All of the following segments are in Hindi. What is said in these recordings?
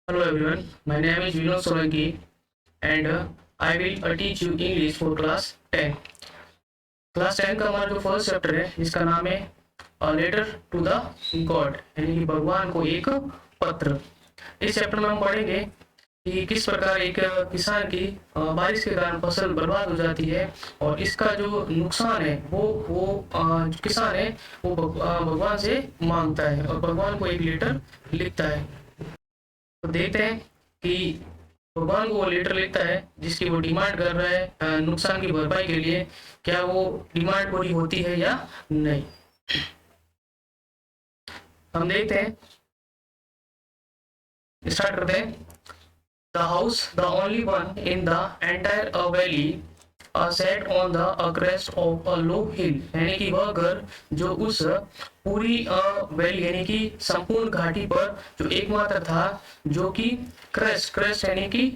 Hello everyone, my name is Vinod Solanki and I will teach you English for class 10. Class 10 का हमारा जो फर्स्ट चैप्टर है जिसका नाम है लेटर टू द गॉड यानी कि भगवान को एक पत्र। इस चैप्टर में हम पढ़ेंगे कि किस प्रकार एक किसान की बारिश के कारण फसल बर्बाद हो जाती है और इसका जो नुकसान है वो जो किसान है वो भगवान से मांगता है और भगवान को एक लेटर लिखता है। तो देखते हैं कि भगवान को वो लेटर लिखता है जिसकी वो डिमांड कर रहा है नुकसान की भरपाई के लिए। क्या वो डिमांड पूरी होती है या नहीं, हम देखते हैं। स्टार्ट करते हैं। The house the only one in the entire valley set on the crest of a low hill यानी कि वह घर जो उस पूरी वैली यानी कि संपूर्ण घाटी पर जो एकमात्र था जो कि क्रेस्ट क्रेस्ट यानी कि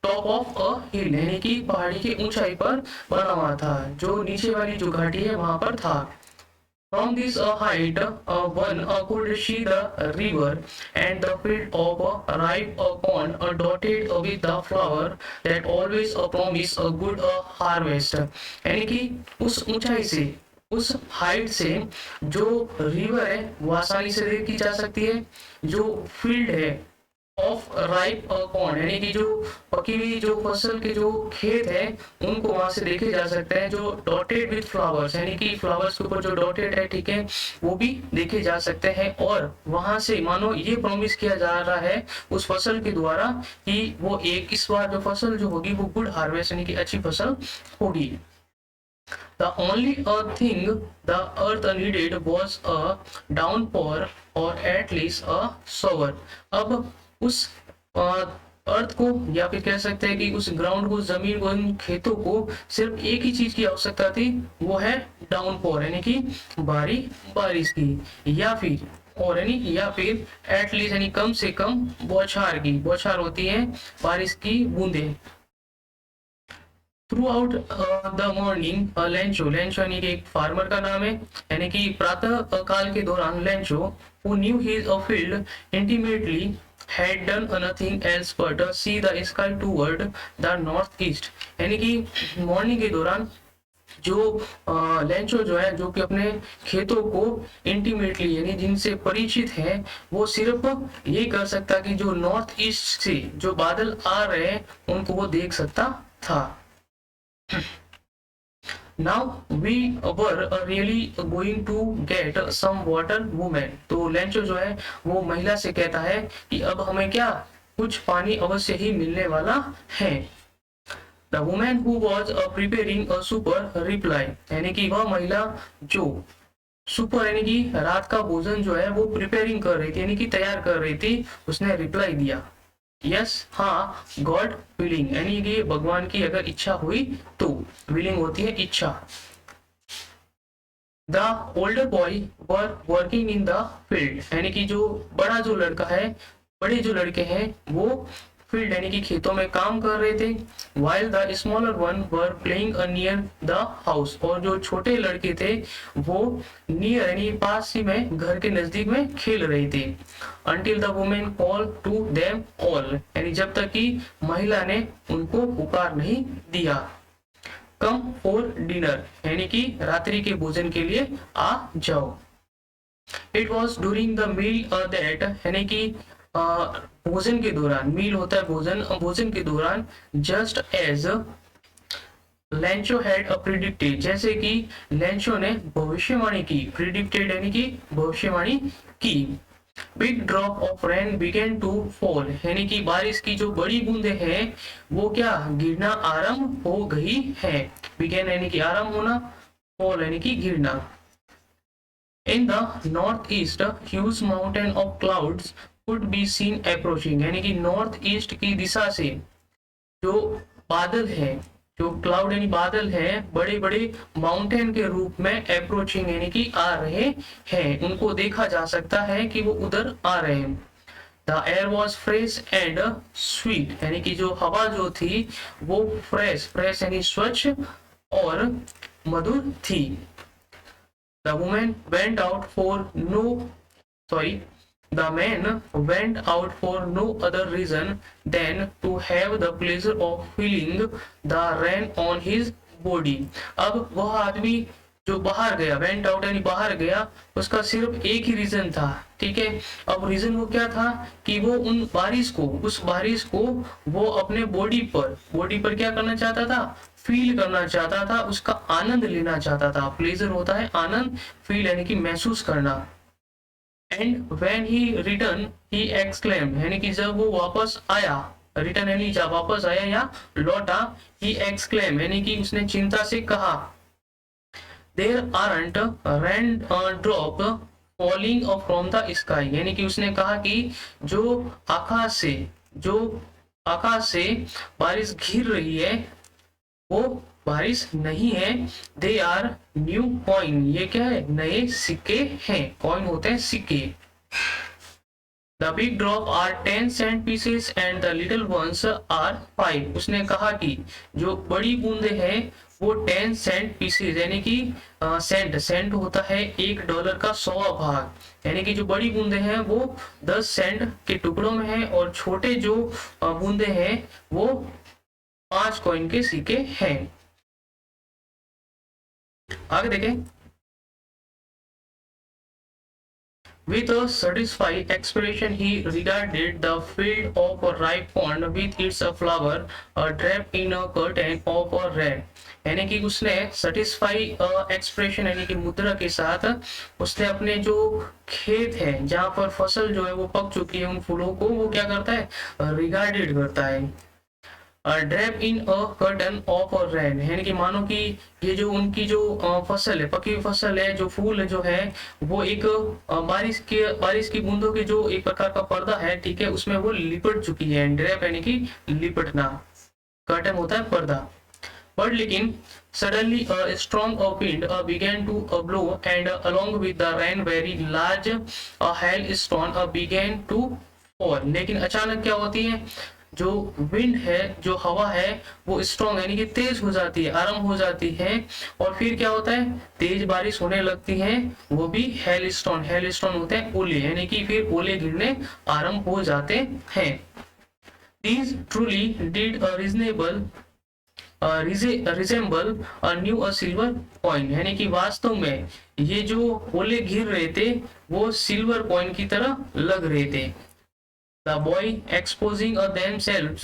टॉप ऑफ अ हिल यानी कि पहाड़ी की ऊंचाई पर बना हुआ था, जो नीचे वाली जो घाटी है वहां पर था। From this height, one could see the river and the field of ripe corn dotted with the flower that always promise a good harvest। यानी कि उस ऊंचाई से, उस हाइट से जो रिवर है वो आसानी से देखी जा सकती है, जो फील्ड है ऑफ राइप कॉर्न यानी कि जो पकी हुई जो फसल के जो खेत है उनको वहां से देखे जा सकते हैं, जो डॉटेड विद फ्लावर्स यानी कि फ्लावर्स के ऊपर जो डॉटेड है, ठीक है, वो भी देखे जा सकते हैं। और वहां से मानो ये प्रॉमिस किया जा रहा है उस फसल के द्वारा कि वो एक इस बार जो फसल जो होगी वो गुड हार्वेस्ट यानी कि अच्छी फसल होगी। The only thing the earth needed was a downpour or at least a shower। अब उस अर्थ को या फिर कह सकते हैं कि उस ग्राउंड को, जमीन को, इन खेतों को सिर्फ एक ही चीज की आवश्यकता थी, वो है डाउनपोर यानी कि बारिश की, या फिर और यानी या फिर एटलीस्ट यानी कम से कम बौछार की। बौछार होती है बारिश की बूंदे। Through out the morning Lencho, Lencho यानी कि एक फार्मर का नाम है, यानी कि प्रातः काल के दौरान Lencho who knew his field intimately had done nothing else but see the sky toward the north east। यानी कि मॉर्निंग के दौरान जो लेंचो जो है, जो कि अपने खेतों को इंटीमेटली यानी जिनसे परिचित है, वो सिर्फ ये कर सकता कि जो नॉर्थ ईस्ट से जो बादल आ रहे हैं उनको वो देख सकता था। Now we were really going to get some water woman। तो लेंचो जो है वो महिला से कहता है कि अब हमें क्या कुछ पानी अवश्य ही मिलने वाला है। The woman who was preparing a super reply, यानी कि वह महिला जो सुपर यानी कि रात का भोजन जो है वो प्रिपेयरिंग कर रही थी यानी कि तैयार कर रही थी, उसने रिप्लाई दिया यस, हाँ, गॉड विलिंग यानी कि भगवान की अगर इच्छा हुई तो। विलिंग होती है इच्छा। The older boy were working in the field यानी कि जो बड़ा जो लड़का है, बड़े जो लड़के हैं वो फील्ड यानी कि खेतों में काम कर रहे थे। While the smaller one were playing near the house, और जो छोटे लड़के थे वो नियर यानी पास ही में घर के नजदीक में खेल रहे थे। Until the women call to them all, यानी जब तक कि महिला ने उनको पुकार नहीं दिया। कम फॉर डिनर यानी कि रात्रि के भोजन के लिए आ जाओ। It was during the meal that यानी कि भोजन के दौरान, मील होता है भोजन, भोजन के दौरान, just as Lencho had predicted, जैसे कि लेंचो ने भविष्यवाणी की। प्रिडिक्टेड यानी कि भविष्यवाणी की। Big drop of rain began to fall यानी कि बारिश की जो बड़ी बूंदे हैं वो क्या गिरना आरंभ हो गई है। बिगेन यानी कि आरंभ होना, फॉल यानी कि गिरना। In the north east huge mountain of clouds could be seen approaching यानी कि नॉर्थ ईस्ट की दिशा से जो बादल है, जो क्लाउड यानी बादल है, बड़े बड़े माउंटेन के रूप में अप्रोचिंग यानी कि आ रहे हैं, उनको देखा जा सकता है कि वो उधर आ रहे हैं। The air was fresh and sweet यानी कि जो हवा जो थी वो फ्रेश, फ्रेश यानी स्वच्छ और मधुर थी। The women went out for no sorry The man went out for no other reason than to have the pleasure of feeling the rain on his body. अब वह आदमी जो बाहर गया, वेंट आउट यानी बाहर गया, उसका सिर्फ एक ही रीजन था, ठीक है। अब रीजन वो क्या था कि वो उस बारिश को वो अपने बॉडी पर क्या करना चाहता था, फील करना चाहता था, उसका आनंद लेना चाहता था। प्लेजर होता है आनंद, फील यानी कि महसूस करना। And when he return he exclaim यानी कि जब वो वापस आया, रिटर्न यानी जब वापस आया या लौटा, ही एक्सक्लेम यानी कि उसने चिंता से कहा, there aren't rain drop falling from the sky यानी कि उसने कहा कि जो आकाश से बारिश गिर रही है वो बारिश नहीं है। दे आर न्यू कॉइन, ये क्या है, नए सिक्के हैं। कॉइन होते हैं सिक्के। The big drop are 10 cent pieces and the little ones are 5। उसने कहा कि जो बड़ी बूंदे हैं वो 10 सेंट पीसेज यानी कि सेंट होता है $1 का 100वां भाग, यानी कि जो बड़ी बूंदे हैं वो 10 सेंट के टुकड़ों में है और छोटे जो बूंदे हैं वो 5 कॉइन के सिक्के हैं। आगे देखें। With a satisfied expression, he regarded the field of a ripe pond with its flower draped in a curtain of red। यानी कि उसने satisfy expression यानी कि मुद्रा के साथ उसने अपने जो खेत है जहां पर फसल जो है वो पक चुकी है, उन फूलों को वो क्या करता है, रिगार्डेड करता है। Drape in a curtain of rain यानी कि मानो कि ये जो उनकी जो फसल है, पकी हुई फसल है, जो फूल जो है वो एक बारिश की बूंदों के जो एक प्रकार का पर्दा है, ठीक है, उसमें वो लिपट चुकी है। ड्रेप यानी कि लिपटना, कर्टन होता है पर्दा। बट लेकिन suddenly a strong wind began to blow and along with the rain very large hailstone began to fall। लेकिन अचानक क्या होती है, जो विंड है, जो हवा है वो स्ट्रॉन्ग यानी कि तेज हो जाती है, आरंभ हो जाती है, और फिर क्या होता है, तेज बारिश होने लगती है, वो भी हेलस्टोन होते हैं ओले, यानी कि फिर ओले गिरने आरंभ हो जाते हैं। These truly did a resemble a new a silver coin यानी कि वास्तव में ये जो ओले गिर रहे थे वो सिल्वर कॉइन की तरह लग रहे थे। The boy exposing themselves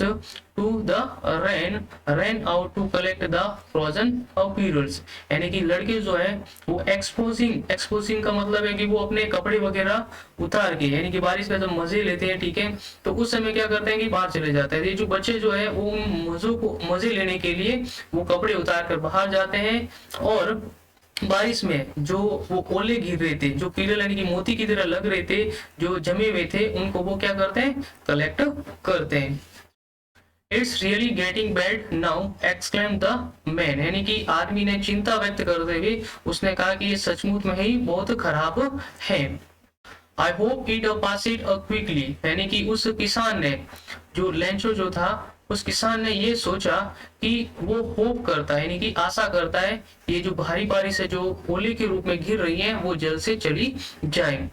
to the rain ran out to collect the frozen apparels यानी कि लड़के जो है वो एक्सपोजिंग का मतलब है कि वो अपने कपड़े वगैरह उतार के, यानी कि बारिश का जब मजे लेते हैं, ठीक है, तो उस समय क्या करते हैं कि बाहर चले जाते हैं। ये जो बच्चे जो है वो मजे लेने के लिए वो कपड़े उतार कर बाहर जाते हैं, और बारिश में जो वो ओले गिर रहे थे, जो पीले यानी कि मोती की तरह लग रहे थे, जो जमे हुए थे, उनको वो क्या करते हैं, कलेक्ट करते हैं। It's really getting bad now exclaim the man यानी कि आदमी ने चिंता व्यक्त करते हुए उसने कहा कि ये सचमुच में ही बहुत खराब है। I hope it pass it quickly यानी कि उस किसान ने, जो लेंचो जो था, उस किसान ने ये सोचा कि वो होप करता है यानी कि आशा करता है ये जो भारी बारिश है जो ओले के रूप में गिर रही है वो जल्द से चली जाए।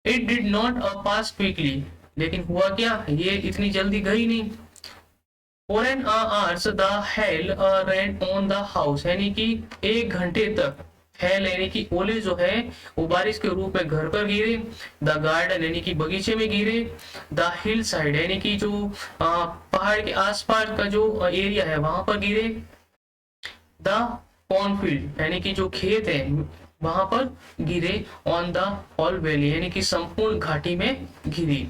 It did not pass quickly लेकिन हुआ क्या, ये इतनी जल्दी गई नहीं। For an hours the hail rain on the house यानी कि 1 घंटे तक हेल यानी कि ओले जो है वो बारिश के रूप में घर पर गिरे। द गार्डन यानी कि बगीचे में गिरे। द हिल साइड यानी कि जो पहाड़ के आसपास का जो एरिया है वहां पर गिरे। द कॉर्नफील्ड यानी कि जो खेत है वहां पर गिरे। ऑन द होल वैली यानी कि संपूर्ण घाटी में गिरी।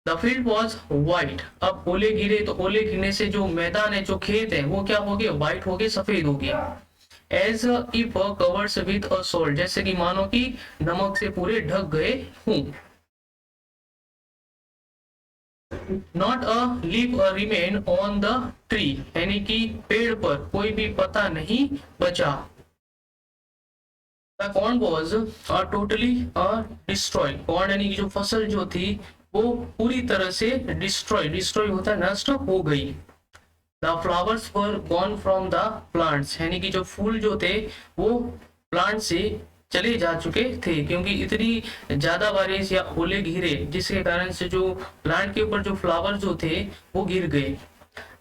द फील्ड वॉज व्हाइट, अब ओले गिरे तो ओले गिरने से जो मैदान है, जो खेत है वो क्या हो गए, व्हाइट हो गए, सफेद हो गए। As if covers with a salt जैसे कि मानो कि नमक से पूरे ढक गए हूं। Not a leaf remain on the tree यानी कि पेड़ पर कोई भी पत्ता नहीं बचा। The corn was totally destroyed, corn यानी कि जो फसल जो थी वो पूरी तरह से डिस्ट्रॉय होता है, नष्ट हो गई। The flowers were gone from the plants यानी कि जो फूल जो थे वो प्लांट से चले जा चुके थे, क्योंकि इतनी ज्यादा बारिश या ओले गिरे जिसके कारण से जो प्लांट के ऊपर जो फ्लावर जो थे वो गिर गए।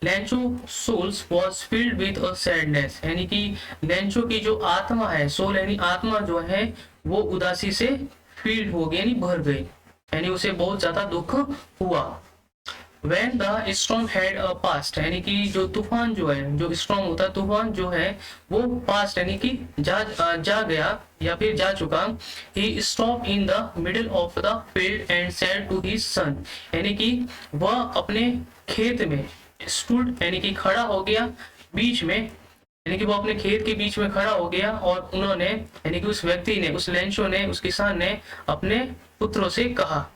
Lencho souls was filled with a sadness, यानी कि लेंचो की जो आत्मा है, सोल यानी आत्मा जो है, वो उदासी से फील्ड हो गई यानी भर गई, यानी उसे बहुत ज्यादा दुख हुआ। When the storm had passed, यानी कि जो तूफान जो है, जो स्टॉर्म होता है तूफान जो है वो पास्ट यानी कि जा गया या फिर जा चुका। He stopped in the middle of the field and said to his son, यानी कि वह अपने खेत में stood यानी कि खड़ा हो गया बीच में, यानी कि वो अपने खेत के बीच में खड़ा हो गया और उन्होंने यानी कि उस व्यक्ति ने, उस लेंचो ने, उस किसान ने अपने पुत्रों से कहा।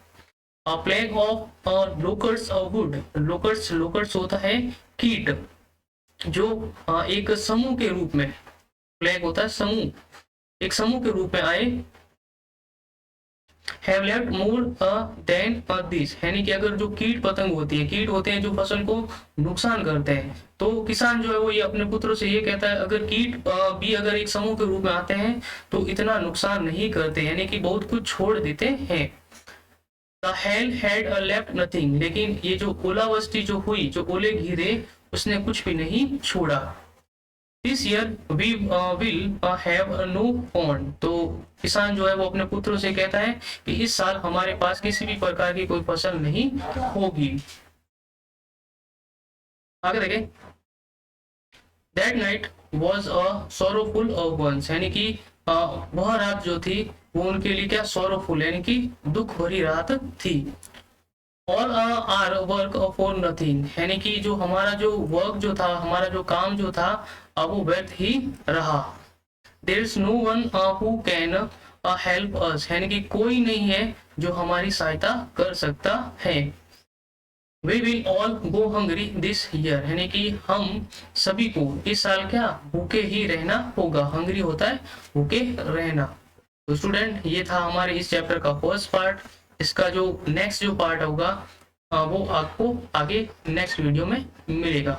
A plague of locusts of wood, लोकर्स होता है कीट, जो एक समूह के रूप में, प्लेग होता है समूह, एक समूह के रूप में आए। Have left more than this, यानी कि अगर जो कीट पतंग होती है, कीट होते हैं जो फसल को नुकसान करते हैं, तो किसान जो है वो ये अपने पुत्रों से ये कहता है अगर कीट भी अगर एक समूह के रूप में आते हैं तो इतना नुकसान नहीं करते, यानी कि बहुत कुछ छोड़ देते हैं। The hail had left nothing, लेकिन ये जो ओलावृष्टि जो हुई, जो ओले गिरे, उसने कुछ भी नहीं छोड़ा। This year we will have no pond, तो किसान जो है वो अपने पुत्रों से कहता है कि इस साल हमारे पास किसी भी प्रकार की कोई फसल नहीं होगी। आगे देखें। That night was a sorrowful one, यानी कि वह रात जो थी वो उनके लिए क्या, सॉरोफुल यानी कि दुख भरी रात थी। All our work for nothing, यानी कि जो हमारा जो वर्क जो था, हमारा जो काम जो था, अब वो व्यर्थ ही रहा। There is no one who can help us, यानी कि कोई नहीं है जो हमारी सहायता कर सकता है। We will all go hungry this year, यानी कि हम सभी को इस साल क्या, भूखे ही रहना होगा। हंग्री होता है भूखे रहना। तो स्टूडेंट ये था हमारे इस चैप्टर का फर्स्ट पार्ट। इसका जो नेक्स्ट जो पार्ट होगा वो आपको आगे नेक्स्ट वीडियो में मिलेगा।